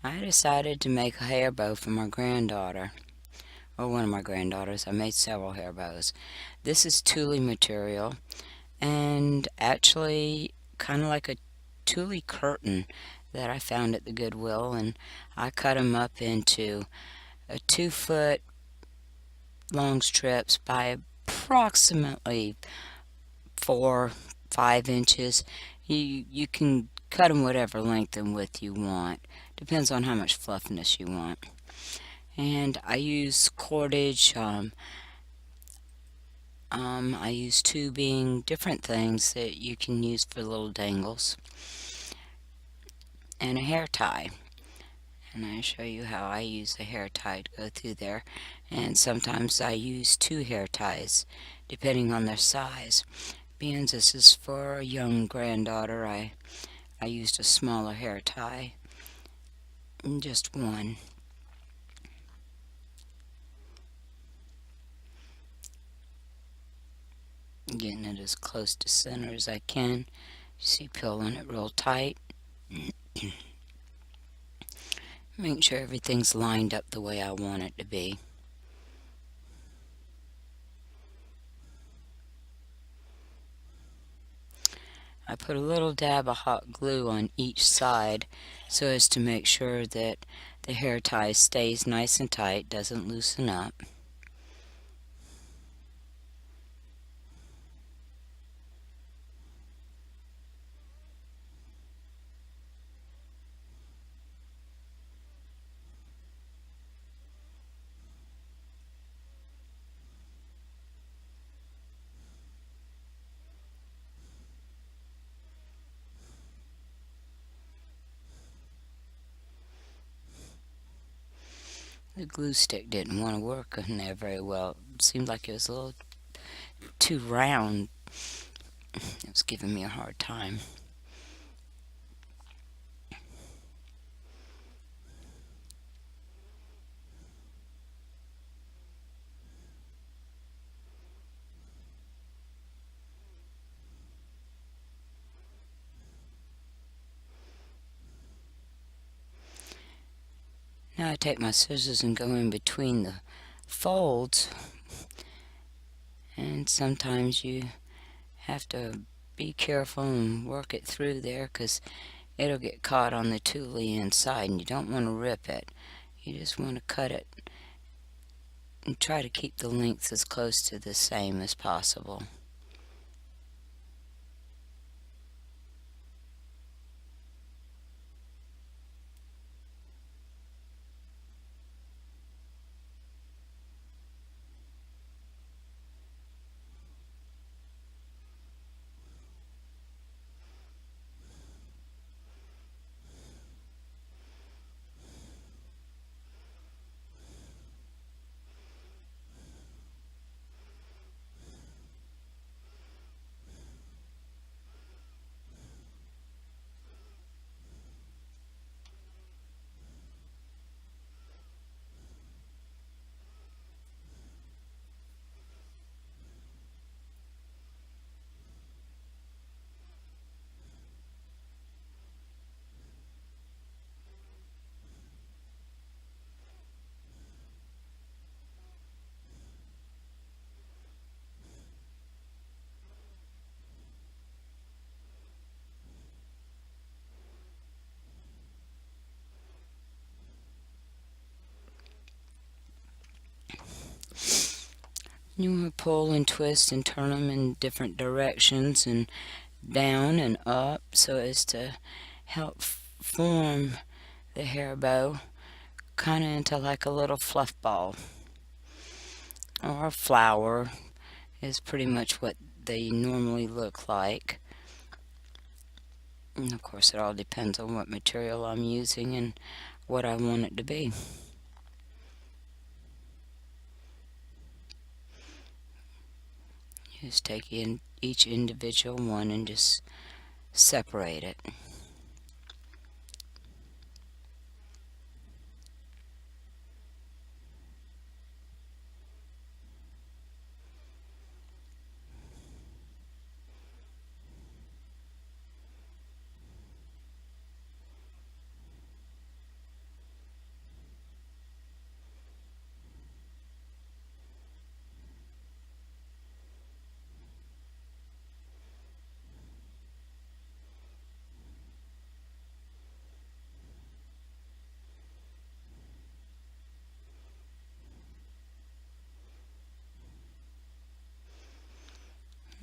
I decided to make a hair bow for my granddaughter, or one of my granddaughters. I made several hair bows. This is tulle material, and actually kind of like a tulle curtain that I found at the Goodwill, and I cut them up into a 2 foot long strips by approximately 4, 5 inches. You can cut them whatever length and width you want. Depends on how much fluffiness you want. And I use cordage. I use tubing, different things that you can use for little dangles, and a hair tie. And I show you how I use a hair tie to go through there. And sometimes I use 2 hair ties, depending on their size. Being this is for a young granddaughter, I used a smaller hair tie, and just one. Getting it as close to center as I can. You see, pulling it real tight. Make sure everything's lined up the way I want it to be. I put a little dab of hot glue on each side so as to make sure that the hair tie stays nice and tight, doesn't loosen up. The glue stick didn't want to work in there very well. It seemed like it was a little too round. It was giving me a hard time. Now I take my scissors and go in between the folds, and sometimes you have to be careful and work it through there because it'll get caught on the tulle inside, and you don't want to rip it. You just want to cut it and try to keep the lengths as close to the same as possible. You want to pull and twist and turn them in different directions and down and up so as to help form the hair bow kind of into like a little fluff ball, or a flower is pretty much what they normally look like. And of course it all depends on what material I'm using and what I want it to be. Just take in each individual one and just separate it.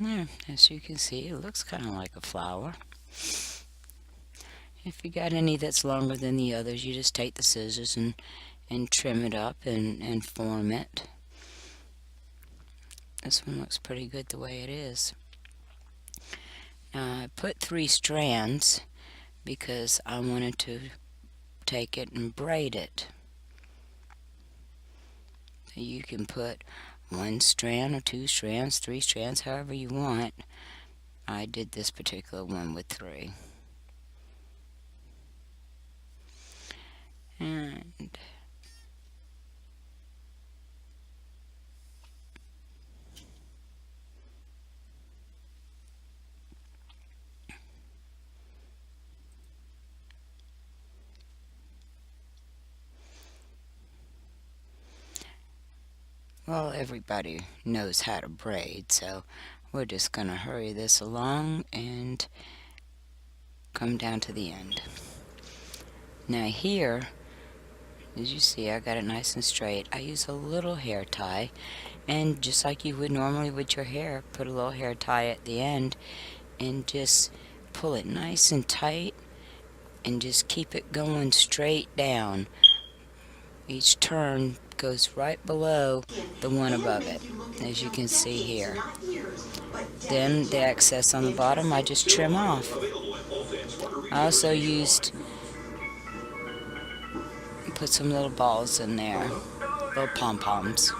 Yeah, as you can see, it looks kind of like a flower. If you got any that's longer than the others, you just take the scissors and trim it up and form it. This one looks pretty good the way it is. Now I put 3 strands because I wanted to take it and braid it. So you can put 1 strand or 2 strands, 3 strands, however you want. I did this particular one with 3. And well, everybody knows how to braid, so we're just going to hurry this along and come down to the end. Now here, as you see, I got it nice and straight. I use a little hair tie, and just like you would normally with your hair, put a little hair tie at the end and just pull it nice and tight and just keep it going straight down. Each turn goes right below the one above it, as you can see here. Then the excess on the bottom I just trim off. I also put some little balls in there, little pom-poms.